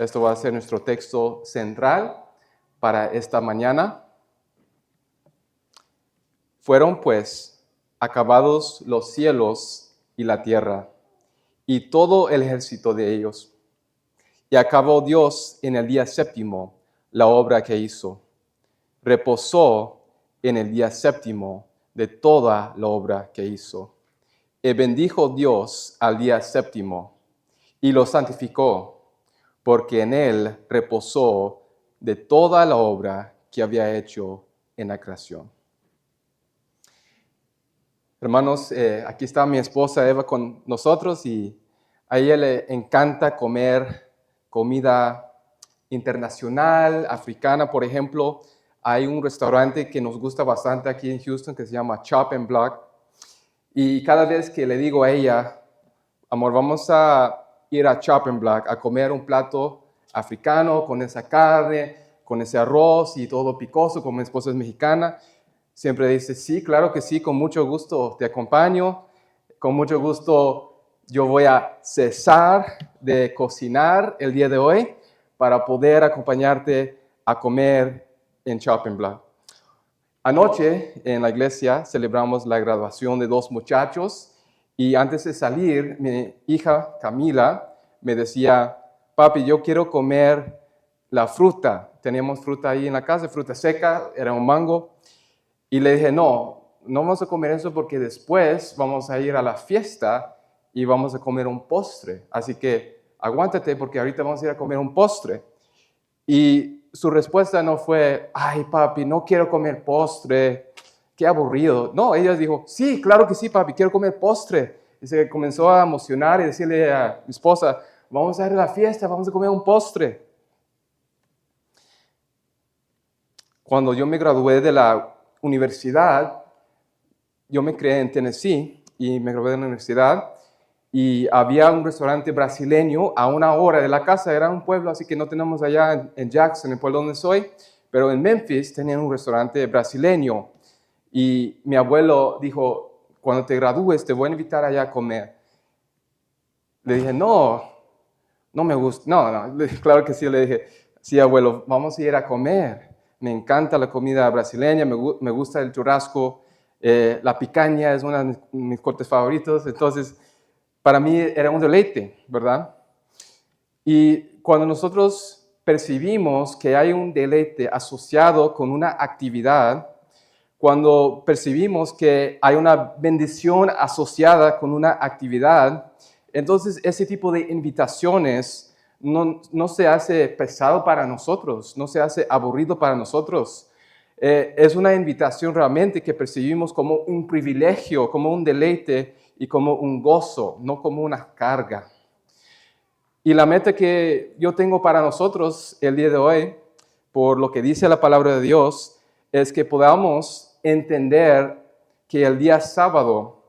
Esto va a ser nuestro texto central para esta mañana. Fueron pues acabados los cielos y la tierra, y todo el ejército de ellos. Y acabó Dios en el día séptimo la obra que hizo. Reposó en el día séptimo de toda la obra que hizo. Y bendijo Dios al día séptimo y lo santificó, porque en él reposó de toda la obra que había hecho en la creación. Hermanos, aquí está mi esposa Eva con nosotros y a ella le encanta comer comida internacional, africana, por ejemplo. Hay un restaurante que nos gusta bastante aquí en Houston que se llama Chop and Block. Y cada vez que le digo a ella, amor, vamos a ir a Chop and Block a comer un plato africano con esa carne, con ese arroz y todo picoso, como mi esposa es mexicana, siempre dice, sí, claro que sí, con mucho gusto te acompaño, con mucho gusto yo voy a cesar de cocinar el día de hoy para poder acompañarte a comer en Chop and Block. Anoche en la iglesia celebramos la graduación de 2 muchachos y antes de salir, mi hija Camila me decía, papi, yo quiero comer la fruta. Teníamos fruta ahí en la casa, fruta seca, era un mango. Y le dije, no vamos a comer eso porque después vamos a ir a la fiesta y vamos a comer un postre. Así que aguántate porque ahorita vamos a ir a comer un postre. Y su respuesta no fue, ay papi, no quiero comer postre, qué aburrido. No, ella dijo, sí, claro que sí papi, quiero comer postre. Y se comenzó a emocionar y decirle a mi esposa, vamos a ir a la fiesta, vamos a comer un postre. Cuando yo me gradué de la universidad, yo me crié en Tennessee y me gradué de la universidad y había un restaurante brasileño a 1 hora de la casa, era un pueblo, así que no tenemos allá en Jackson, el pueblo donde soy, pero en Memphis tenían un restaurante brasileño y mi abuelo dijo, cuando te gradúes te voy a invitar allá a comer. Le dije, no me gusta, claro que sí, le dije, sí abuelo, vamos a ir a comer. Me encanta la comida brasileña, me gusta el churrasco, la picaña es uno de mis cortes favoritos, entonces para mí era un deleite, ¿verdad? Y cuando nosotros percibimos que hay un deleite asociado con una actividad, cuando percibimos que hay una bendición asociada con una actividad, entonces ese tipo de invitaciones no se hace pesado para nosotros, no se hace aburrido para nosotros. Es una invitación realmente que percibimos como un privilegio, como un deleite y como un gozo, no como una carga. Y la meta que yo tengo para nosotros el día de hoy, por lo que dice la palabra de Dios, es que podamos entender que el día sábado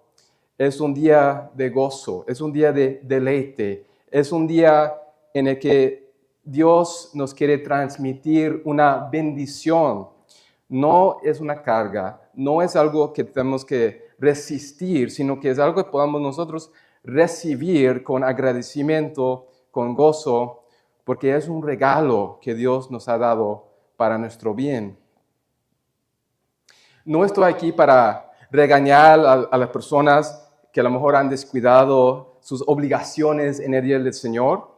es un día de gozo, es un día de deleite, es un día en el que Dios nos quiere transmitir una bendición. No es una carga, no es algo que tenemos que resistir, sino que es algo que podamos nosotros recibir con agradecimiento, con gozo, porque es un regalo que Dios nos ha dado para nuestro bien. No estoy aquí para regañar a las personas que a lo mejor han descuidado sus obligaciones en el día del Señor.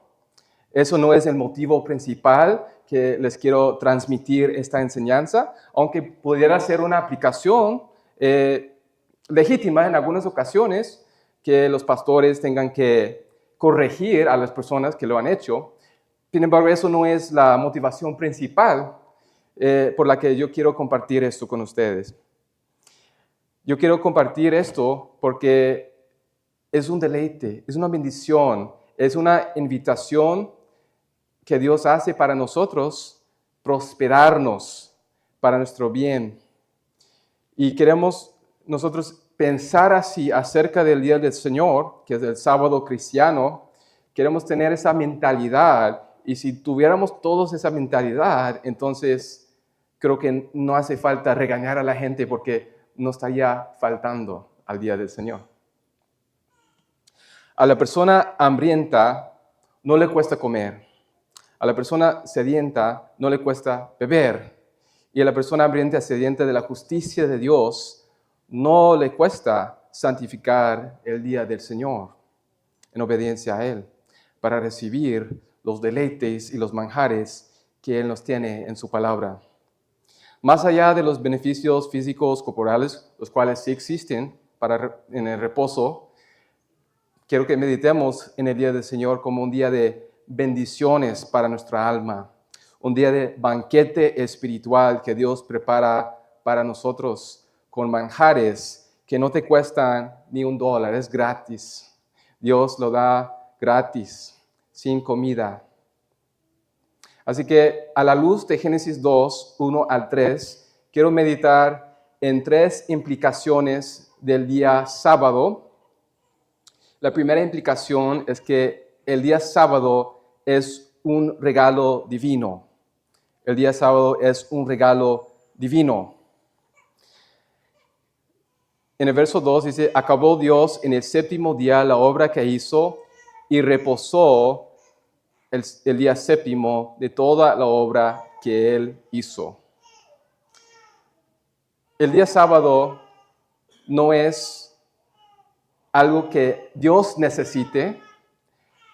Eso no es el motivo principal que les quiero transmitir esta enseñanza, aunque pudiera ser una aplicación legítima en algunas ocasiones que los pastores tengan que corregir a las personas que lo han hecho. Sin embargo, eso no es la motivación principal por la que yo quiero compartir esto con ustedes. Yo quiero compartir esto porque es un deleite, es una bendición, es una invitación que Dios hace para nosotros prosperarnos para nuestro bien. Y queremos nosotros pensar así acerca del día del Señor, que es el sábado cristiano. Queremos tener esa mentalidad. Y si tuviéramos todos esa mentalidad, entonces creo que no hace falta regañar a la gente porque no estaría faltando al día del Señor. A la persona hambrienta no le cuesta comer. A la persona sedienta no le cuesta beber. Y a la persona hambrienta sedienta de la justicia de Dios no le cuesta santificar el día del Señor en obediencia a Él, para recibir los deleites y los manjares que Él nos tiene en su palabra. Más allá de los beneficios físicos, corporales, los cuales sí existen en el reposo, quiero que meditemos en el día del Señor como un día de bendiciones para nuestra alma, un día de banquete espiritual que Dios prepara para nosotros con manjares que no te cuestan ni $1, es gratis. Dios lo da gratis, sin comida. Así que a la luz de Génesis 2, 1 al 3, quiero meditar en 3 implicaciones del día sábado. La primera implicación es que el día sábado es un regalo divino. El día sábado es un regalo divino. En el verso 2 dice, acabó Dios en el 7º día la obra que hizo y reposó el día 7º de toda la obra que Él hizo. El día sábado no es algo que Dios necesite.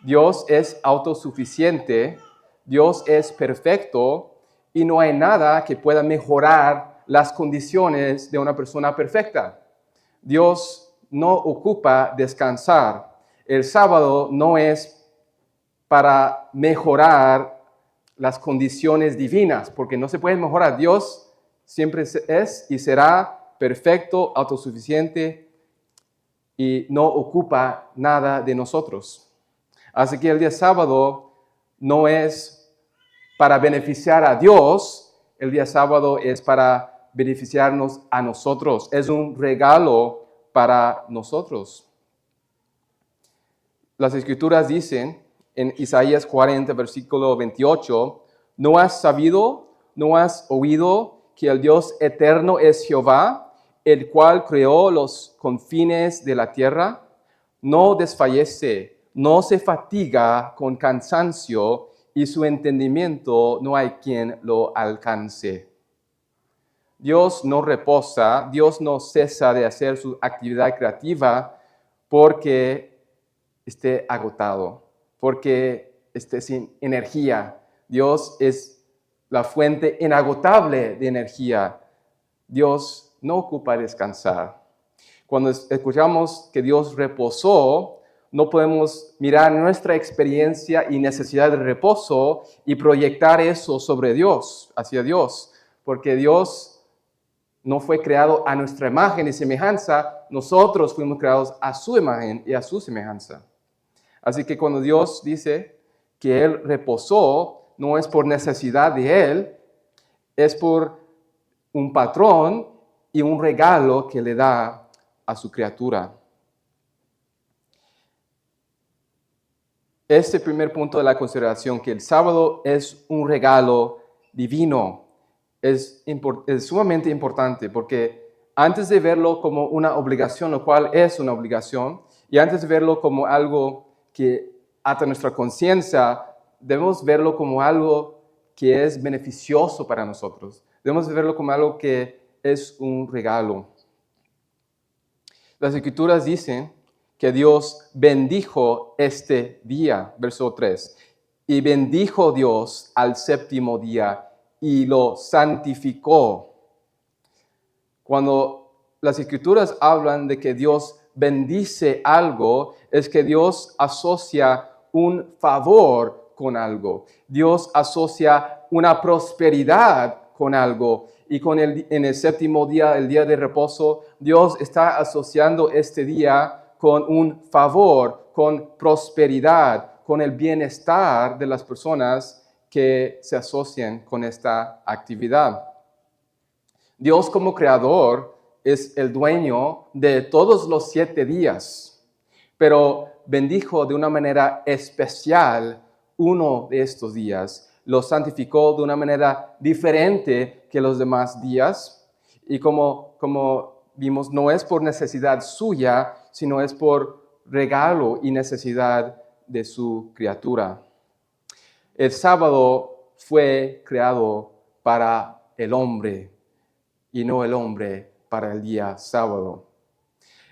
Dios es autosuficiente, Dios es perfecto y no hay nada que pueda mejorar las condiciones de una persona perfecta. Dios no ocupa descansar. El sábado no es para mejorar las condiciones divinas, porque no se puede mejorar. Dios siempre es y será perfecto, autosuficiente y no ocupa nada de nosotros. Así que el día sábado no es para beneficiar a Dios, el día sábado es para beneficiarnos a nosotros. Es un regalo para nosotros. Las Escrituras dicen en Isaías 40, versículo 28, ¿no has sabido, no has oído que el Dios eterno es Jehová, el cual creó los confines de la tierra? No desfallece, no se fatiga con cansancio, y su entendimiento no hay quien lo alcance. Dios no reposa, Dios no cesa de hacer su actividad creativa porque esté agotado, porque esté sin energía. Dios es la fuente inagotable de energía. Dios no ocupa descansar. Cuando escuchamos que Dios reposó, no podemos mirar nuestra experiencia y necesidad de reposo y proyectar eso sobre Dios, hacia Dios, porque Dios no fue creado a nuestra imagen y semejanza, nosotros fuimos creados a su imagen y a su semejanza. Así que cuando Dios dice que Él reposó, no es por necesidad de Él, es por un patrón y un regalo que le da a su criatura. Este primer punto de la consideración, que el sábado es un regalo divino, es sumamente importante porque antes de verlo como una obligación, lo cual es una obligación, y antes de verlo como algo que ata nuestra conciencia, debemos verlo como algo que es beneficioso para nosotros. Debemos verlo como algo que es un regalo. Las Escrituras dicen que Dios bendijo este día, verso 3, y bendijo Dios al 7º día y lo santificó. Cuando las Escrituras hablan de que Dios bendice algo, es que Dios asocia un favor con algo. Dios asocia una prosperidad con algo. Y en el 7º día, el día de reposo, Dios está asociando este día con un favor, con prosperidad, con el bienestar de las personas que se asocian con esta actividad. Dios como creador es el dueño de todos los 7 días, pero bendijo de una manera especial uno de estos días. Lo santificó de una manera diferente que los demás días. Y como vimos, no es por necesidad suya, sino es por regalo y necesidad de su criatura. El sábado fue creado para el hombre y no el hombre para el día sábado.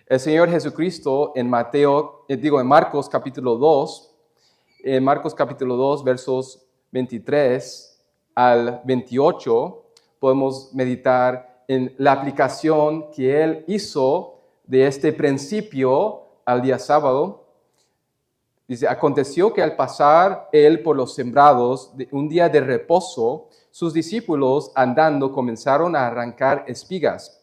El Señor Jesucristo en Marcos capítulo 2, versos 23 al 28, podemos meditar en la aplicación que Él hizo de este principio al día sábado. Dice, aconteció que al pasar Él por los sembrados de un día de reposo, sus discípulos andando comenzaron a arrancar espigas.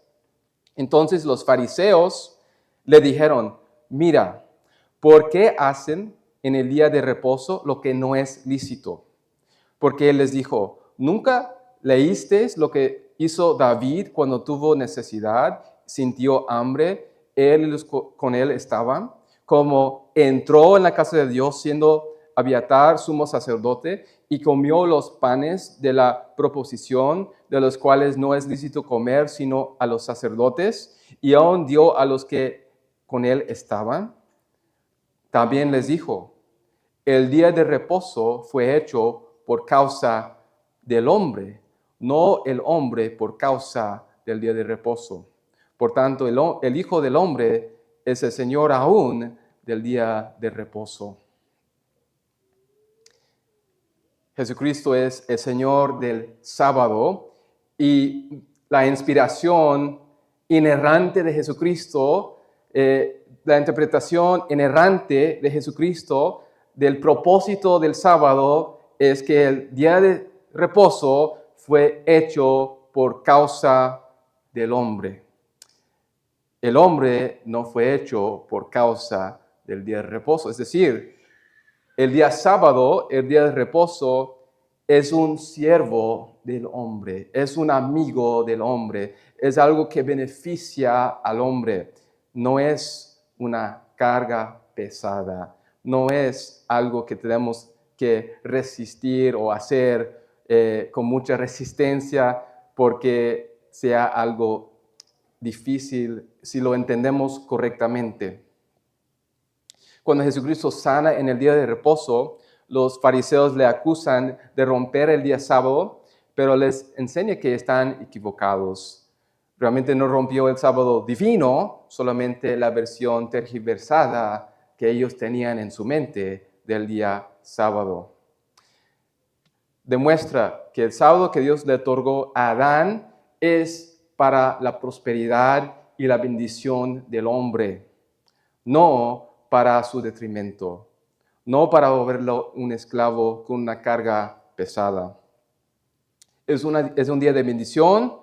Entonces los fariseos le dijeron, mira, ¿por qué hacen en el día de reposo lo que no es lícito? Porque Él les dijo, ¿nunca leísteis lo que hizo David cuando tuvo necesidad, sintió hambre, él y los con él estaban? Como entró en la casa de Dios siendo Abiatar sumo sacerdote y comió los panes de la proposición, de los cuales no es lícito comer sino a los sacerdotes, y aún dio a los que con él estaban. También les dijo, el día de reposo fue hecho por causa del hombre, no el hombre por causa del día de reposo. Por tanto, el Hijo del Hombre es el Señor aún del día de reposo. Jesucristo es el Señor del sábado y la inspiración inerrante de Jesucristo, la interpretación inerrante de Jesucristo del propósito del sábado es que el día de reposo fue hecho por causa del hombre. El hombre no fue hecho por causa del día de reposo. Es decir, el día sábado, el día de reposo, es un siervo del hombre, es un amigo del hombre, es algo que beneficia al hombre. No es una carga pesada, no es algo que tenemos que resistir o hacer con mucha resistencia porque sea algo difícil si lo entendemos correctamente. Cuando Jesucristo sana en el día de reposo, los fariseos le acusan de romper el día sábado, pero les enseña que están equivocados. Realmente no rompió el sábado divino, solamente la versión tergiversada que ellos tenían en su mente del día sábado. Demuestra que el sábado que Dios le otorgó a Adán es para la prosperidad y la bendición del hombre, no para su detrimento, no para volverlo un esclavo con una carga pesada. Es un día de bendición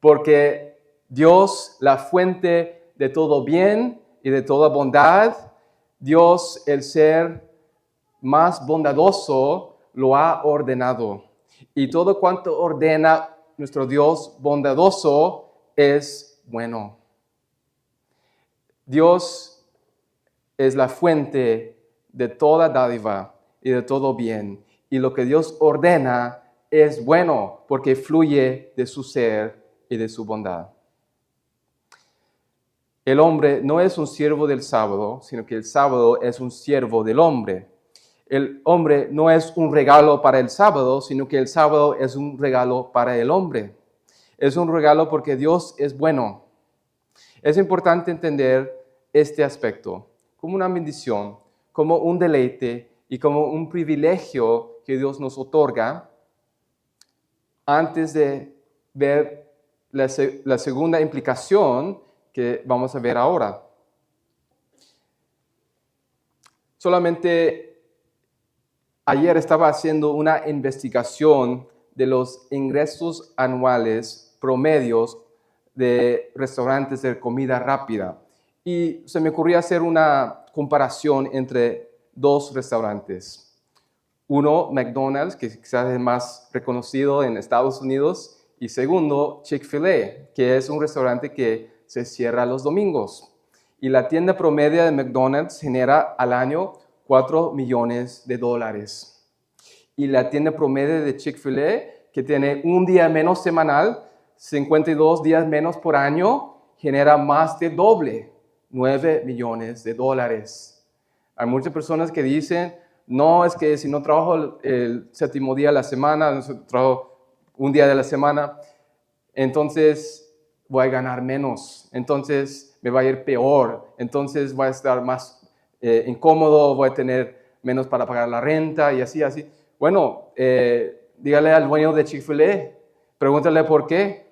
porque Dios, la fuente de todo bien y de toda bondad, Dios, el ser más bondadoso, lo ha ordenado. Y todo cuanto ordena nuestro Dios bondadoso es bueno. Dios es la fuente de toda dádiva y de todo bien. Y lo que Dios ordena es bueno porque fluye de su ser y de su bondad. El hombre no es un siervo del sábado, sino que el sábado es un siervo del hombre. El hombre no es un regalo para el sábado, sino que el sábado es un regalo para el hombre. Es un regalo porque Dios es bueno. Es importante entender este aspecto como una bendición, como un deleite y como un privilegio que Dios nos otorga antes de ver la segunda implicación que vamos a ver ahora. Solamente ayer estaba haciendo una investigación de los ingresos anuales promedios de restaurantes de comida rápida y se me ocurrió hacer una comparación entre dos restaurantes. Uno, McDonald's, que quizás es el más reconocido en Estados Unidos, y segundo, Chick-fil-A, que es un restaurante que se cierra los domingos. Y la tienda promedio de McDonald's genera al año $4 millones. Y la tienda promedio de Chick-fil-A, que tiene un día menos semanal, 52 días menos por año, genera más de doble, $9 millones. Hay muchas personas que dicen, no es que si no trabajo el séptimo día de la semana, no trabajo un día de la semana, entonces voy a ganar menos, entonces me va a ir peor, entonces voy a estar más incómodo, voy a tener menos para pagar la renta y así, así. Bueno, dígale al dueño de Chick-fil-A, pregúntale por qué.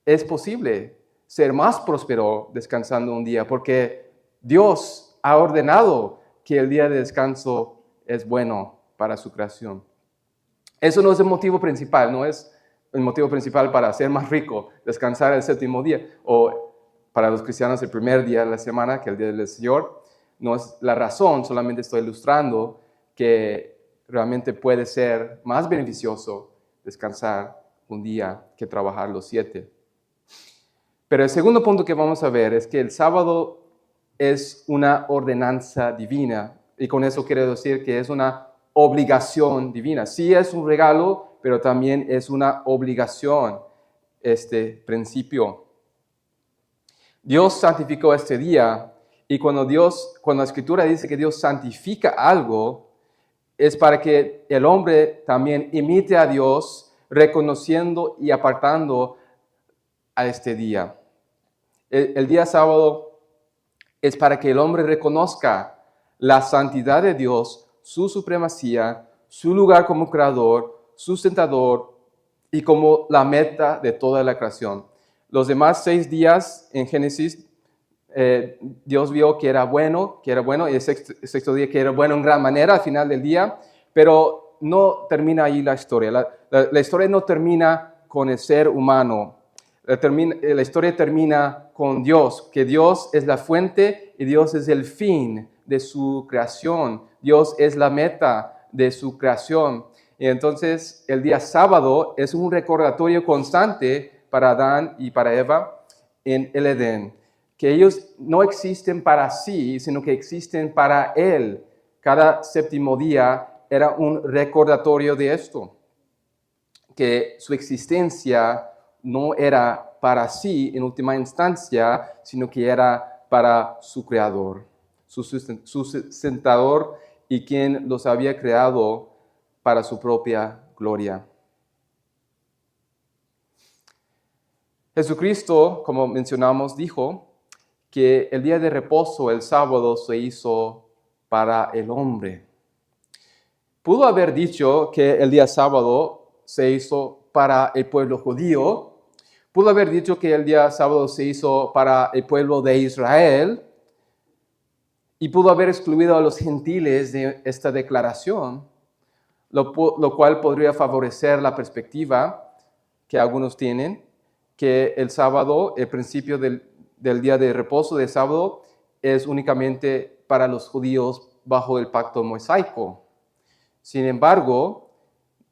Es posible ser más próspero descansando un día, porque Dios ha ordenado que el día de descanso es bueno para su creación. Eso no es el motivo principal, no es el motivo principal para ser más rico, descansar el séptimo día, o para los cristianos el primer día de la semana, que es el día del Señor. No es la razón, solamente estoy ilustrando que realmente puede ser más beneficioso descansar un día que trabajar los 7. Pero el segundo punto que vamos a ver es que el sábado es una ordenanza divina, y con eso quiero decir que es una obligación divina. Sí es un regalo, pero también es una obligación este principio. Dios santificó este día, y cuando la Escritura dice que Dios santifica algo, es para que el hombre también imite a Dios, reconociendo y apartando a este día. El día sábado es para que el hombre reconozca la santidad de Dios, su supremacía, su lugar como creador, sustentador y como la meta de toda la creación. Los demás 6 días en Génesis, Dios vio que era bueno, y el sexto día que era bueno en gran manera al final del día, pero no termina ahí la historia. La historia no termina con el ser humano. La historia termina con Dios, que Dios es la fuente y Dios es el fin de su creación. Dios es la meta de su creación. Y entonces el día sábado es un recordatorio constante para Adán y para Eva en el Edén, que ellos no existen para sí, sino que existen para Él. Cada séptimo día era un recordatorio de esto, que su existencia no era para sí en última instancia, sino que era para su creador, su sustentador y quien los había creado para su propia gloria. Jesucristo, como mencionamos, dijo que el día de reposo, el sábado, se hizo para el hombre. Pudo haber dicho que el día sábado se hizo para el pueblo judío. Pudo haber dicho que el día sábado se hizo para el pueblo de Israel. Y pudo haber excluido a los gentiles de esta declaración, lo cual podría favorecer la perspectiva que algunos tienen, que el sábado, el principio del día de reposo del sábado, es únicamente para los judíos bajo el pacto mosaico. Sin embargo,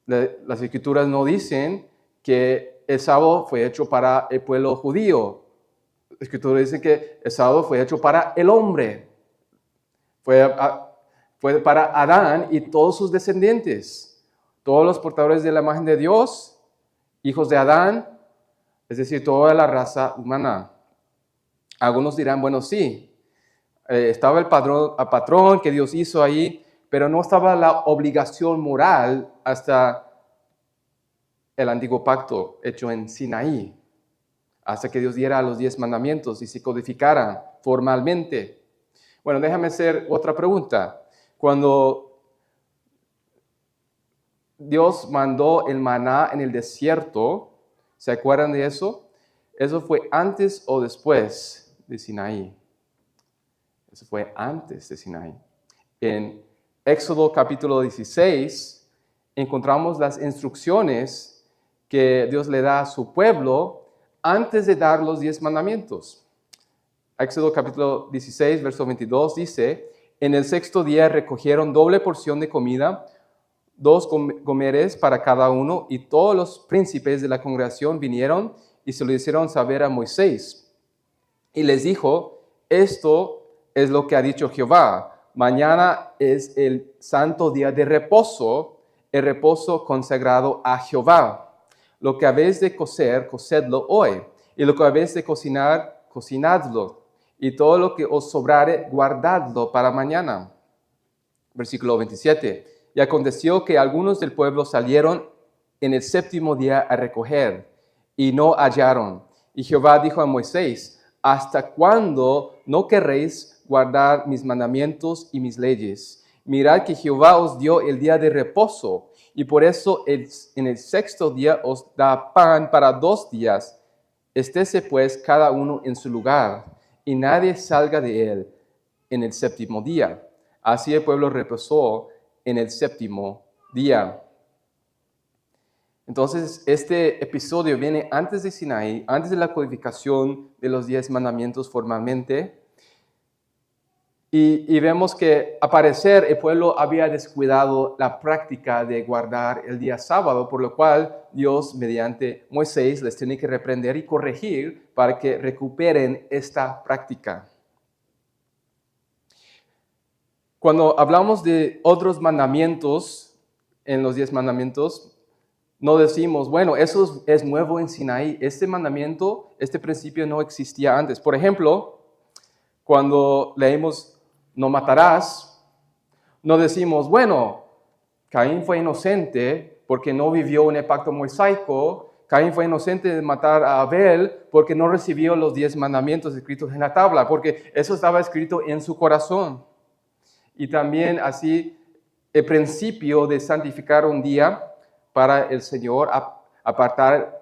las escrituras no dicen que el sábado fue hecho para el pueblo judío. Las escrituras dicen que el sábado fue hecho para el hombre. Fue para Adán y todos sus descendientes. Todos los portadores de la imagen de Dios, hijos de Adán, es decir, toda la raza humana. Algunos dirán, bueno, sí, estaba el patrón que Dios hizo ahí, pero no estaba la obligación moral hasta el antiguo pacto hecho en Sinaí, hasta que Dios diera los 10 mandamientos y se codificaran formalmente. Bueno, déjame hacer otra pregunta. Cuando Dios mandó el maná en el desierto, ¿se acuerdan de eso? ¿Eso fue antes o después de Sinaí? Eso fue antes de Sinaí. En Éxodo capítulo 16 encontramos las instrucciones que Dios le da a su pueblo antes de dar los 10 mandamientos. Éxodo capítulo 16, verso 22 dice, en el 6º día recogieron doble porción de comida, 2 gomeres para cada uno, y todos los príncipes de la congregación vinieron y se lo hicieron saber a Moisés. Y les dijo, esto es lo que ha dicho Jehová, mañana es el santo día de reposo, el reposo consagrado a Jehová. Lo que habéis de cocer, cocedlo hoy, y lo que habéis de cocinar, cocinadlo, y todo lo que os sobrare, guardadlo para mañana. Versículo 27. Y aconteció que algunos del pueblo salieron en el séptimo día a recoger, y no hallaron. Y Jehová dijo a Moisés: ¿hasta cuándo no querréis guardar mis mandamientos y mis leyes? Mirad que Jehová os dio el día de reposo, y por eso en el sexto día os da pan para 2 días. Estése pues cada uno en su lugar, y nadie salga de él en el séptimo día. Así el pueblo reposó en el séptimo día. Entonces, este episodio viene antes de Sinaí, antes de la codificación de los 10 mandamientos formalmente. Y vemos que, al parecer, el pueblo había descuidado la práctica de guardar el día sábado, por lo cual Dios, mediante Moisés, les tiene que reprender y corregir para que recuperen esta práctica. Cuando hablamos de otros mandamientos en los 10 mandamientos, no decimos, bueno, eso es nuevo en Sinaí. Este mandamiento, este principio no existía antes. Por ejemplo, cuando leemos no matarás, no decimos, bueno, Caín fue inocente porque no vivió en el pacto mosaico. Caín fue inocente de matar a Abel porque no recibió los 10 mandamientos escritos en la tabla, porque eso estaba escrito en su corazón. Y también así el principio de santificar un día para el Señor, apartar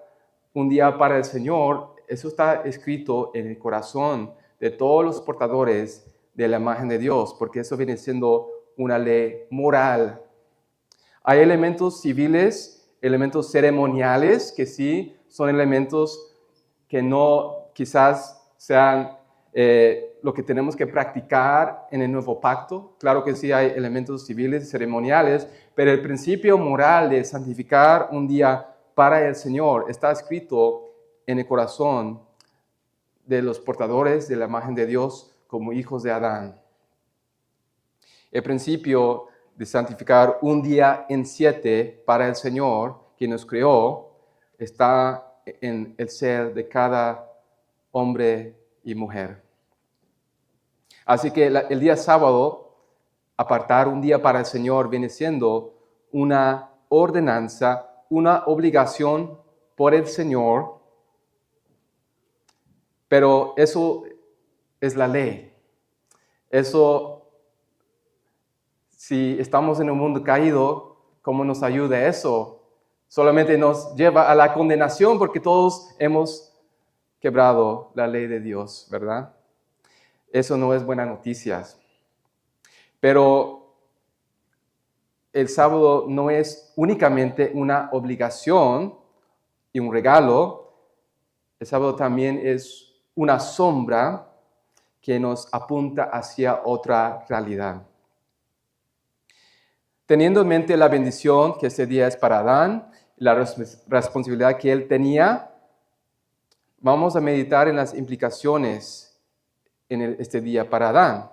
un día para el Señor, eso está escrito en el corazón de todos los portadores de la imagen de Dios, porque eso viene siendo una ley moral. Hay elementos civiles, elementos ceremoniales, que sí son elementos que no quizás sean lo que tenemos que practicar en el nuevo pacto. Claro que sí hay elementos civiles y ceremoniales, pero el principio moral de santificar un día para el Señor está escrito en el corazón de los portadores de la imagen de Dios como hijos de Adán. El principio de santificar un día en 7 para el Señor, que nos creó, está en el ser de cada hombre y mujer. Así que el día sábado, apartar un día para el Señor, viene siendo una ordenanza, una obligación por el Señor, pero eso es la ley. Eso, si estamos en un mundo caído, ¿cómo nos ayuda eso? Solamente nos lleva a la condenación porque todos hemos quebrado la ley de Dios, ¿verdad? Eso no es buena noticia. Pero el sábado no es únicamente una obligación y un regalo. El sábado también es una sombra que nos apunta hacia otra realidad. Teniendo en mente la bendición que ese día es para Adán, la responsabilidad que él tenía, vamos a meditar en las implicaciones en este día para Adán.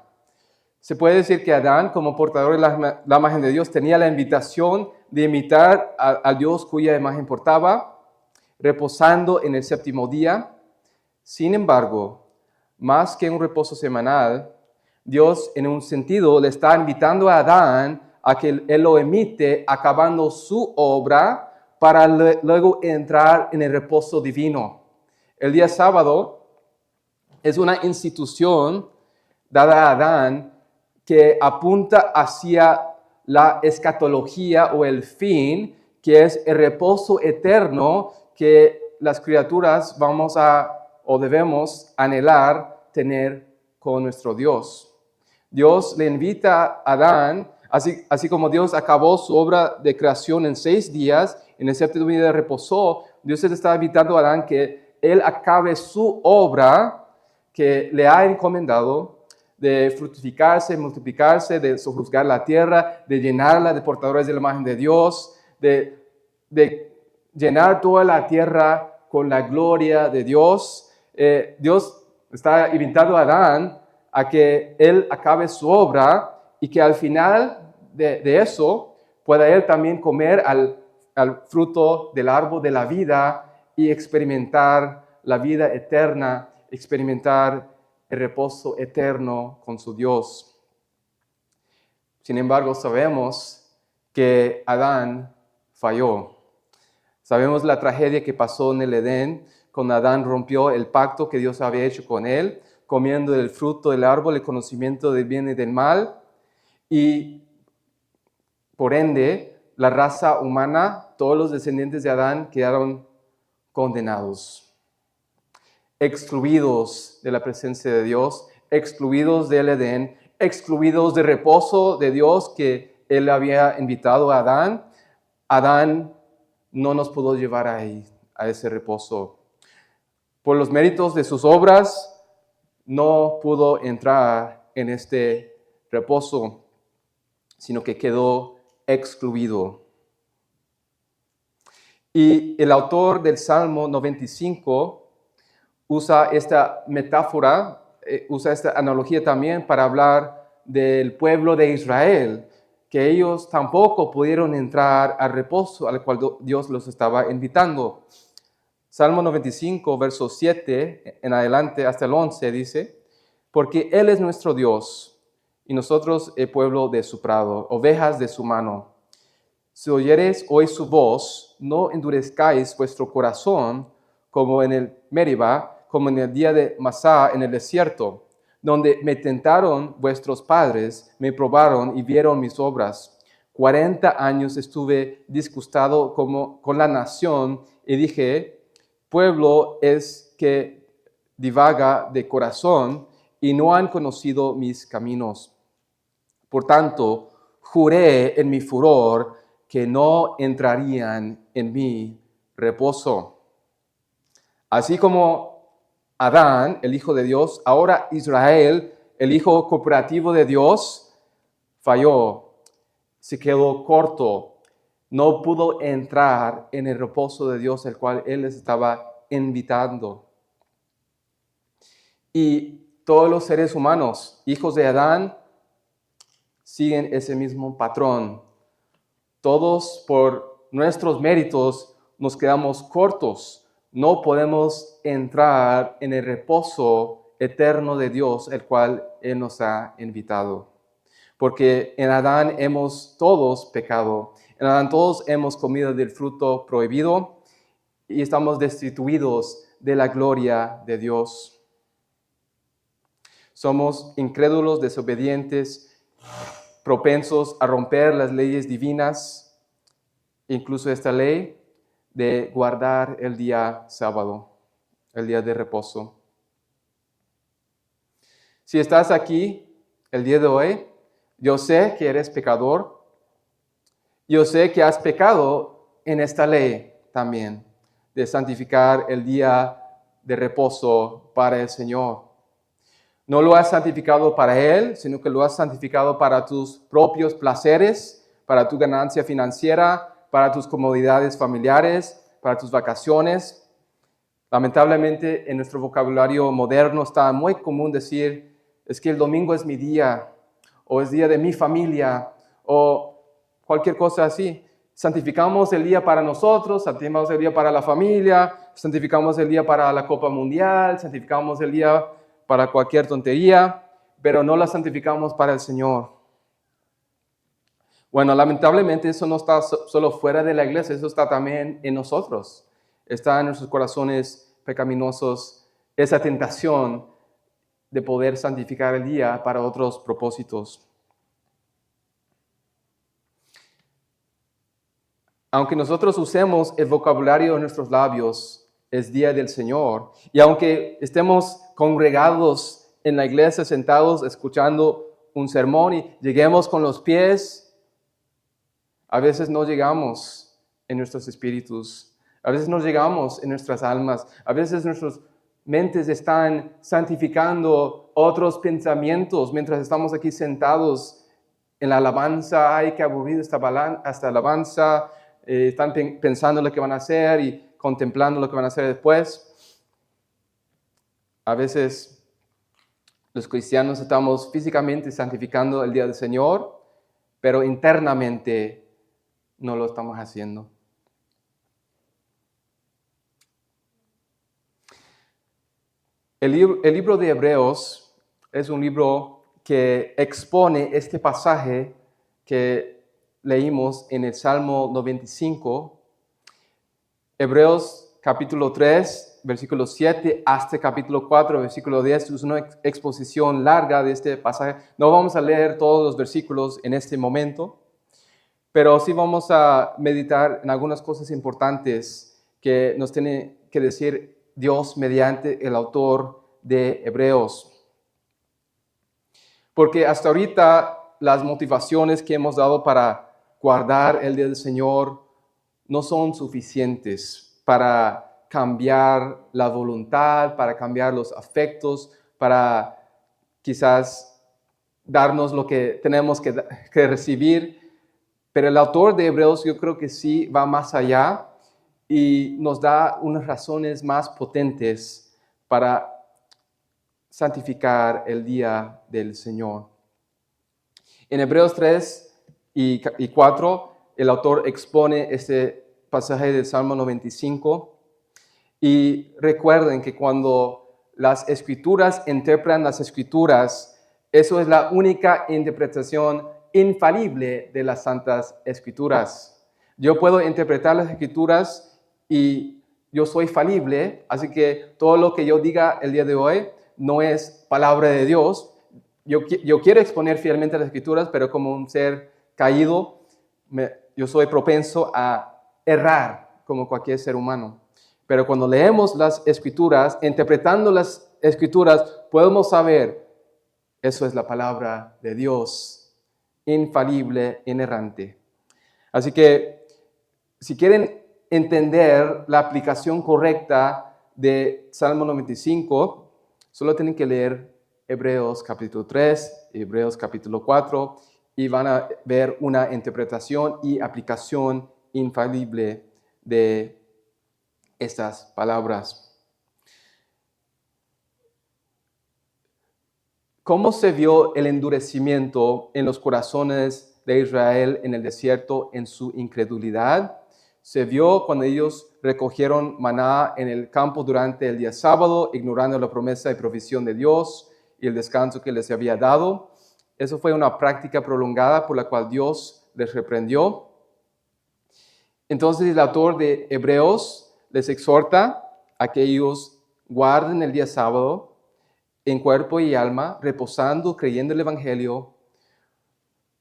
Se puede decir que Adán, como portador de la imagen de Dios, tenía la invitación de imitar a Dios cuya imagen portaba, reposando en el séptimo día. Sin embargo, más que un reposo semanal, Dios en un sentido le está invitando a Adán a que él lo emite acabando su obra para luego entrar en el reposo divino. El día sábado es una institución dada a Adán que apunta hacia la escatología o el fin, que es el reposo eterno que las criaturas vamos a o debemos anhelar tener con nuestro Dios. Dios le invita a Adán, así como Dios acabó su obra de creación en 6 días, en el séptimo día reposó, Dios le está invitando a Adán que él acabe su obra que le ha encomendado de fructificarse, multiplicarse, de sojuzgar la tierra, de llenarla de portadores de la imagen de Dios, de llenar toda la tierra con la gloria de Dios. Dios está invitando a Adán a que él acabe su obra y que al final de eso pueda él también comer al fruto del árbol de la vida y experimentar la vida eterna, experimentar el reposo eterno con su Dios. Sin embargo, sabemos que Adán falló. Sabemos la tragedia que pasó en el Edén, cuando Adán rompió el pacto que Dios había hecho con él, comiendo el fruto del árbol, el conocimiento del bien y del mal, y por ende, la raza humana, todos los descendientes de Adán quedaron condenados, excluidos de la presencia de Dios, excluidos del Edén, excluidos del reposo de Dios que Él había invitado a Adán. Adán no nos pudo llevar ahí, a ese reposo. Por los méritos de sus obras, no pudo entrar en este reposo, sino que quedó excluido. Y el autor del Salmo 95 usa esta metáfora, usa esta analogía también para hablar del pueblo de Israel, que ellos tampoco pudieron entrar al reposo al cual Dios los estaba invitando. Salmo 95, verso 7 en adelante hasta el 11 dice, porque Él es nuestro Dios y nosotros el pueblo de su prado, ovejas de su mano. Si oyereis hoy su voz, no endurezcáis vuestro corazón como en el Meriba, como en el día de Masá en el desierto, donde me tentaron vuestros padres, me probaron y vieron mis obras. 40 años estuve disgustado con la nación y dije, pueblo es que divaga de corazón y no han conocido mis caminos. Por tanto, juré en mi furor que no entrarían en mi reposo. Así como Adán, el Hijo de Dios, ahora Israel, el Hijo cooperativo de Dios, falló, se quedó corto, no pudo entrar en el reposo de Dios, el cual Él les estaba invitando. Y todos los seres humanos, hijos de Adán, siguen ese mismo patrón. Todos por nuestros méritos nos quedamos cortos. No podemos entrar en el reposo eterno de Dios, el cual Él nos ha invitado. Porque en Adán hemos todos pecado. En Adán todos hemos comido del fruto prohibido y estamos destituidos de la gloria de Dios. Somos incrédulos, desobedientes, propensos a romper las leyes divinas, incluso esta ley de guardar el día sábado, el día de reposo. Si estás aquí el día de hoy, yo sé que eres pecador, yo sé que has pecado en esta ley también, de santificar el día de reposo para el Señor. No lo has santificado para Él, sino que lo has santificado para tus propios placeres, para tu ganancia financiera, para tus comodidades familiares, para tus vacaciones. Lamentablemente, en nuestro vocabulario moderno está muy común decir, es que el domingo es mi día, o es día de mi familia, o cualquier cosa así. Santificamos el día para nosotros, santificamos el día para la familia, santificamos el día para la Copa Mundial, santificamos el día para cualquier tontería, pero no la santificamos para el Señor. Bueno, lamentablemente eso no está solo fuera de la iglesia, eso está también en nosotros. Está en nuestros corazones pecaminosos esa tentación de poder santificar el día para otros propósitos. Aunque nosotros usemos el vocabulario en nuestros labios, es día del Señor, y aunque estemos congregados en la iglesia, sentados, escuchando un sermón y lleguemos con los pies, a veces no llegamos en nuestros espíritus, a veces no llegamos en nuestras almas, a veces nuestras mentes están santificando otros pensamientos mientras estamos aquí sentados en la alabanza. Ay, qué aburrido esta alabanza. Están pensando lo que van a hacer y contemplando lo que van a hacer después. A veces los cristianos estamos físicamente santificando el día del Señor, pero internamente no lo estamos haciendo. El libro de Hebreos es un libro que expone este pasaje que leímos en el Salmo 95, Hebreos capítulo 3, versículo 7 hasta capítulo 4, versículo 10, es una exposición larga de este pasaje. No vamos a leer todos los versículos en este momento, pero sí vamos a meditar en algunas cosas importantes que nos tiene que decir Dios mediante el autor de Hebreos. Porque hasta ahorita las motivaciones que hemos dado para guardar el día del Señor no son suficientes para cambiar la voluntad, para cambiar los afectos, para quizás darnos lo que tenemos que recibir. Pero el autor de Hebreos yo creo que sí va más allá y nos da unas razones más potentes para santificar el día del Señor. En Hebreos 3 y 4, el autor expone este pasaje del Salmo 95 y recuerden que cuando las Escrituras interpretan las Escrituras, eso es la única interpretación infalible de las Santas Escrituras. Yo puedo interpretar las Escrituras y yo soy falible, así que todo lo que yo diga el día de hoy no es palabra de Dios. Yo quiero exponer fielmente las Escrituras, pero como un ser caído, yo soy propenso a errar como cualquier ser humano. Pero cuando leemos las Escrituras, interpretando las Escrituras, podemos saber, eso es la palabra de Dios, infalible, inerrante. Así que, si quieren entender la aplicación correcta de Salmo 95, solo tienen que leer Hebreos capítulo 3, Hebreos capítulo 4, y van a ver una interpretación y aplicación infalible de estas palabras. ¿Cómo se vio el endurecimiento en los corazones de Israel en el desierto en su incredulidad? Se vio cuando ellos recogieron maná en el campo durante el día sábado, ignorando la promesa y provisión de Dios y el descanso que les había dado. Eso fue una práctica prolongada por la cual Dios les reprendió. Entonces el autor de Hebreos les exhorta a que ellos guarden el día sábado en cuerpo y alma, reposando, creyendo el Evangelio,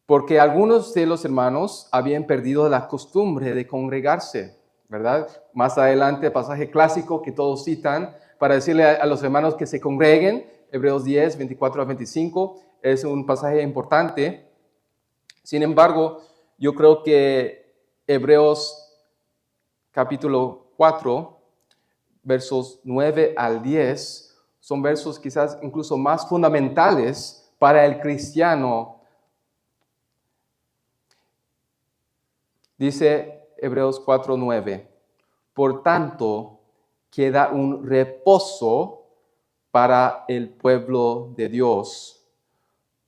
porque algunos de los hermanos habían perdido la costumbre de congregarse, ¿verdad? Más adelante, pasaje clásico que todos citan para decirle a los hermanos que se congreguen, Hebreos 10, 24 a 25, es un pasaje importante. Sin embargo, yo creo que Hebreos capítulo 4, versos 9 al 10, son versos quizás incluso más fundamentales para el cristiano. Dice Hebreos 4:9, por tanto, queda un reposo para el pueblo de Dios.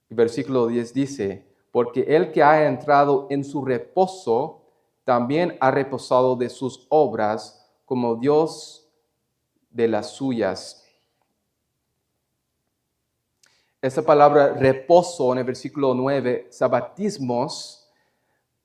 El versículo 10 dice, porque el que ha entrado en su reposo, también ha reposado de sus obras, como Dios de las suyas. Esa palabra reposo en el versículo 9, sabatismos,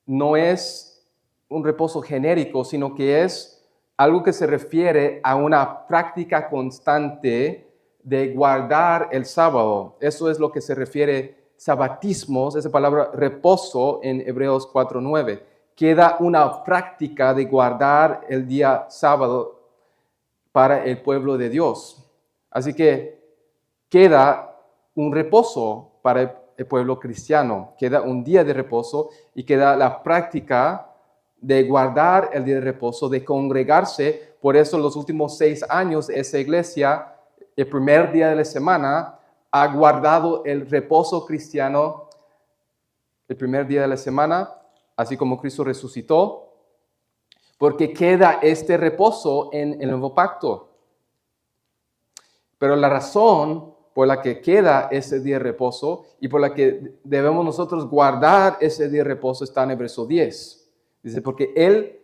no es un reposo genérico, sino que es algo que se refiere a una práctica constante de guardar el sábado. Eso es lo que se refiere sabatismos, esa palabra reposo en Hebreos 4:9. Queda una práctica de guardar el día sábado para el pueblo de Dios. Así que queda un reposo para el pueblo cristiano, queda un día de reposo y queda la práctica de guardar el día de reposo, de congregarse. Por eso los últimos 6 años esa iglesia, el primer día de la semana, ha guardado el reposo cristiano el primer día de la semana, así como Cristo resucitó, porque queda este reposo en el nuevo pacto. Pero la razón por la que queda ese día de reposo y por la que debemos nosotros guardar ese día de reposo está en el verso 10. Dice, porque él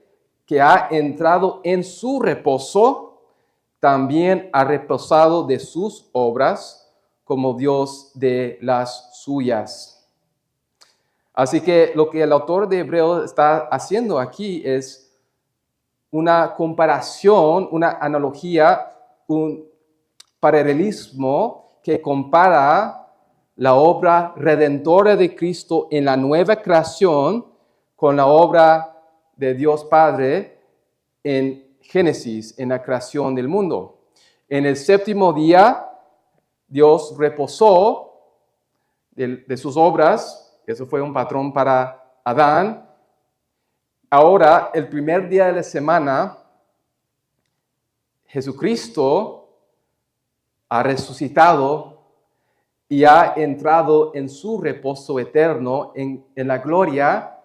que ha entrado en su reposo, también ha reposado de sus obras, como Dios de las suyas. Así que lo que el autor de Hebreos está haciendo aquí es una comparación, una analogía, un paralelismo que compara la obra redentora de Cristo en la nueva creación con la obra de Dios Padre en Génesis, en la creación del mundo. En el séptimo día, Dios reposó de sus obras. Eso fue un patrón para Adán. Ahora, el primer día de la semana, Jesucristo ha resucitado y ha entrado en su reposo eterno, en la gloria.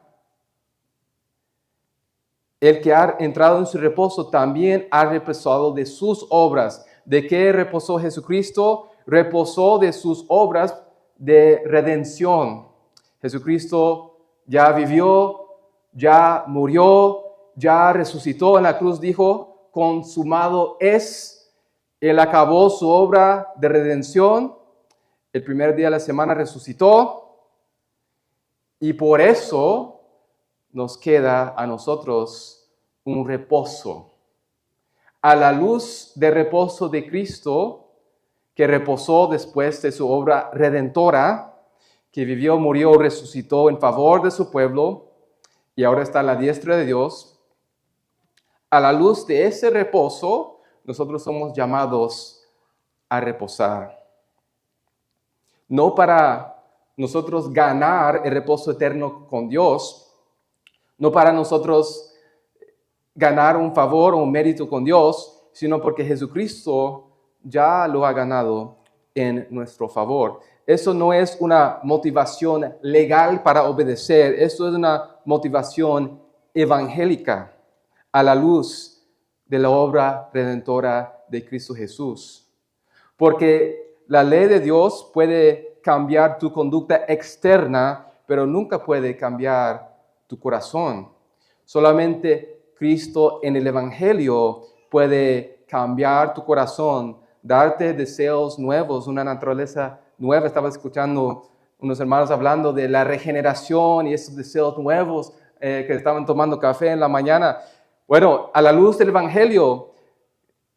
El que ha entrado en su reposo también ha reposado de sus obras. ¿De qué reposó Jesucristo? Reposó de sus obras de redención. Jesucristo ya vivió, ya murió, ya resucitó en la cruz, dijo, consumado es. Él acabó su obra de redención. El primer día de la semana resucitó y por eso nos queda a nosotros un reposo. A la luz del reposo de Cristo, que reposó después de su obra redentora, que vivió, murió, resucitó en favor de su pueblo y ahora está a la diestra de Dios. A la luz de ese reposo, nosotros somos llamados a reposar. No para nosotros ganar el reposo eterno con Dios, no para nosotros ganar un favor o un mérito con Dios, sino porque Jesucristo ya lo ha ganado en nuestro favor. Eso no es una motivación legal para obedecer, eso es una motivación evangélica a la luz de la obra redentora de Cristo Jesús. Porque la ley de Dios puede cambiar tu conducta externa, pero nunca puede cambiar tu corazón. Solamente Cristo en el Evangelio puede cambiar tu corazón, darte deseos nuevos, una naturaleza nueva. Estaba escuchando unos hermanos hablando de la regeneración y esos deseos nuevos que estaban tomando café en la mañana. Bueno, a la luz del Evangelio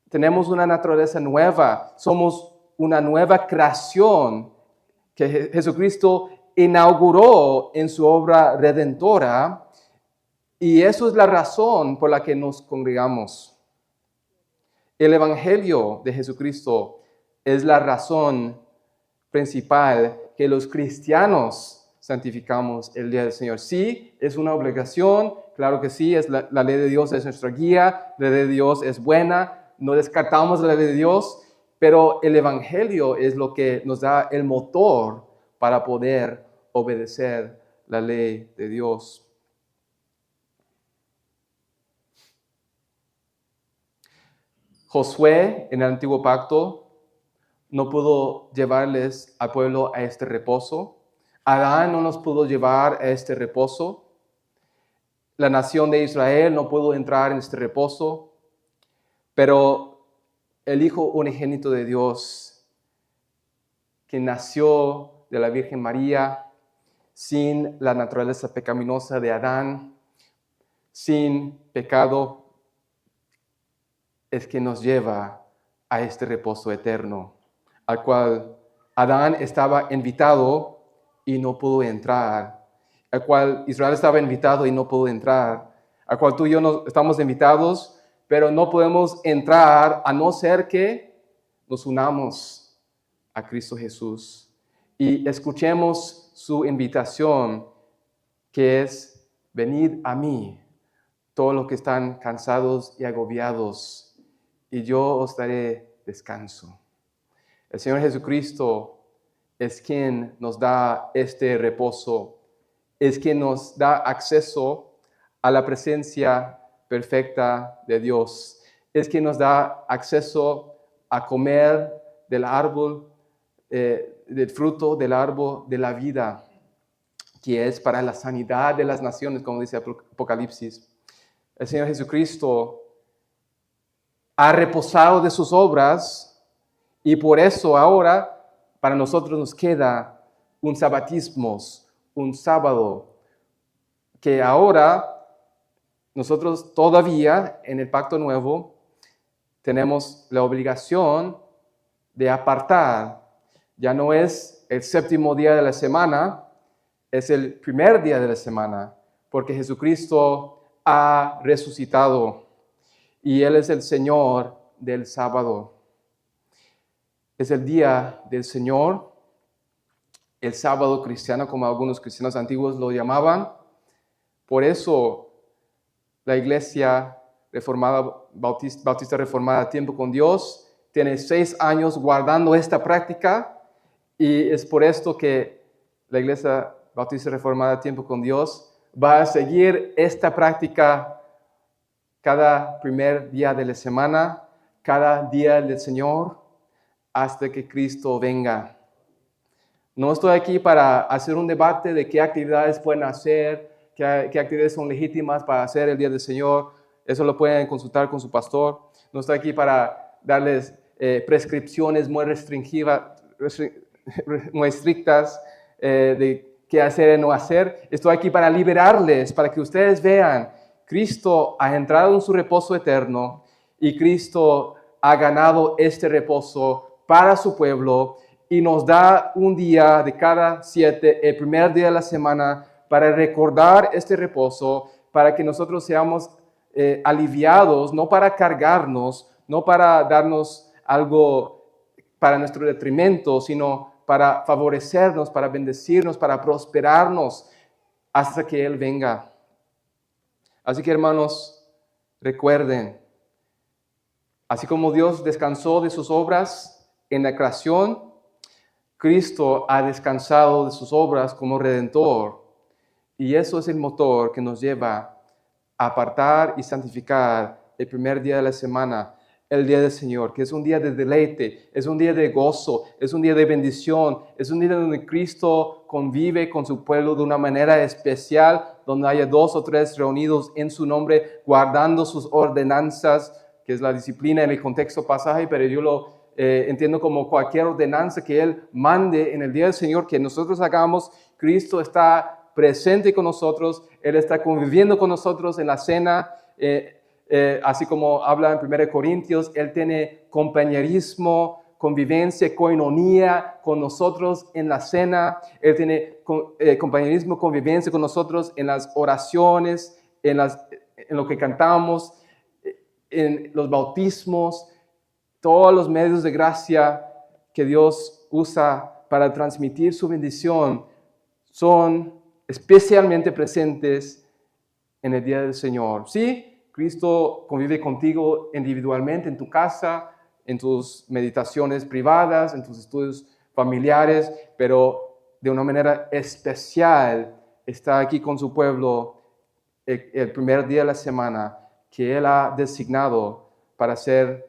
tenemos una naturaleza nueva, somos una nueva creación que Jesucristo inauguró en su obra redentora. Y eso es la razón por la que nos congregamos. El Evangelio de Jesucristo es la razón principal que los cristianos santificamos el día del Señor. Sí, es una obligación, claro que sí, es la ley de Dios es nuestra guía, la ley de Dios es buena, no descartamos la ley de Dios, pero el Evangelio es lo que nos da el motor para poder obedecer la ley de Dios. Josué en el antiguo pacto no pudo llevarles al pueblo a este reposo. Adán no nos pudo llevar a este reposo. La nación de Israel no pudo entrar en este reposo. Pero el Hijo unigénito de Dios, que nació de la Virgen María, sin la naturaleza pecaminosa de Adán, sin pecado, es que nos lleva a este reposo eterno, al cual Adán estaba invitado y no pudo entrar, al cual Israel estaba invitado y no pudo entrar, al cual tú y yo no estamos invitados, pero no podemos entrar a no ser que nos unamos a Cristo Jesús y escuchemos su invitación, que es: venid a mí, todos los que están cansados y agobiados, y yo os daré descanso. El Señor Jesucristo es quien nos da este reposo, es quien nos da acceso a la presencia perfecta de Dios, es quien nos da acceso a comer del árbol, del fruto del árbol de la vida, que es para la sanidad de las naciones, como dice Apocalipsis. El Señor Jesucristo ha reposado de sus obras y por eso ahora para nosotros nos queda un sabatismo, un sábado, que ahora nosotros todavía en el Pacto Nuevo tenemos la obligación de apartar. Ya no es el séptimo día de la semana, es el primer día de la semana, porque Jesucristo ha resucitado y Él es el Señor del sábado. Es el día del Señor, el sábado cristiano, como algunos cristianos antiguos lo llamaban. Por eso la Iglesia Reformada, Bautista Reformada, Tiempo con Dios, tiene 6 años guardando esta práctica, y es por esto que la Iglesia Bautista Reformada, Tiempo con Dios, va a seguir esta práctica cada primer día de la semana, cada día del Señor, hasta que Cristo venga. No estoy aquí para hacer un debate de qué actividades pueden hacer, qué actividades son legítimas para hacer el día del Señor. Eso lo pueden consultar con su pastor. No estoy aquí para darles prescripciones muy muy estrictas de qué hacer y no hacer. Estoy aquí para liberarles, para que ustedes vean, Cristo ha entrado en su reposo eterno y Cristo ha ganado este reposo para su pueblo y nos da un día de cada 7, el primer día de la semana, para recordar este reposo, para que nosotros seamos aliviados, no para cargarnos, no para darnos algo para nuestro detrimento, sino para favorecernos, para bendecirnos, para prosperarnos hasta que Él venga. Así que, hermanos, recuerden, así como Dios descansó de sus obras en la creación, Cristo ha descansado de sus obras como Redentor. Y eso es el motor que nos lleva a apartar y santificar el primer día de la semana, el día del Señor, que es un día de deleite, es un día de gozo, es un día de bendición, es un día donde Cristo convive con su pueblo de una manera especial, donde haya 2 o 3 reunidos en su nombre, guardando sus ordenanzas, que es la disciplina en el contexto pasaje, pero yo lo entiendo como cualquier ordenanza que Él mande en el día del Señor, que nosotros hagamos. Cristo está presente con nosotros, Él está conviviendo con nosotros en la cena, así como habla en 1 Corintios, Él tiene compañerismo, convivencia, coinonía con nosotros en la cena, Él tiene compañerismo, convivencia con nosotros en las oraciones, en lo que cantamos, en los bautismos, todos los medios de gracia que Dios usa para transmitir su bendición son especialmente presentes en el día del Señor. Sí, Cristo convive contigo individualmente en tu casa, en tus meditaciones privadas, en tus estudios familiares, pero de una manera especial está aquí con su pueblo el primer día de la semana que Él ha designado para ser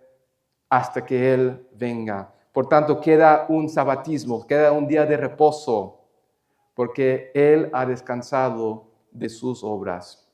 hasta que Él venga. Por tanto, queda un sabatismo, queda un día de reposo, porque Él ha descansado de sus obras.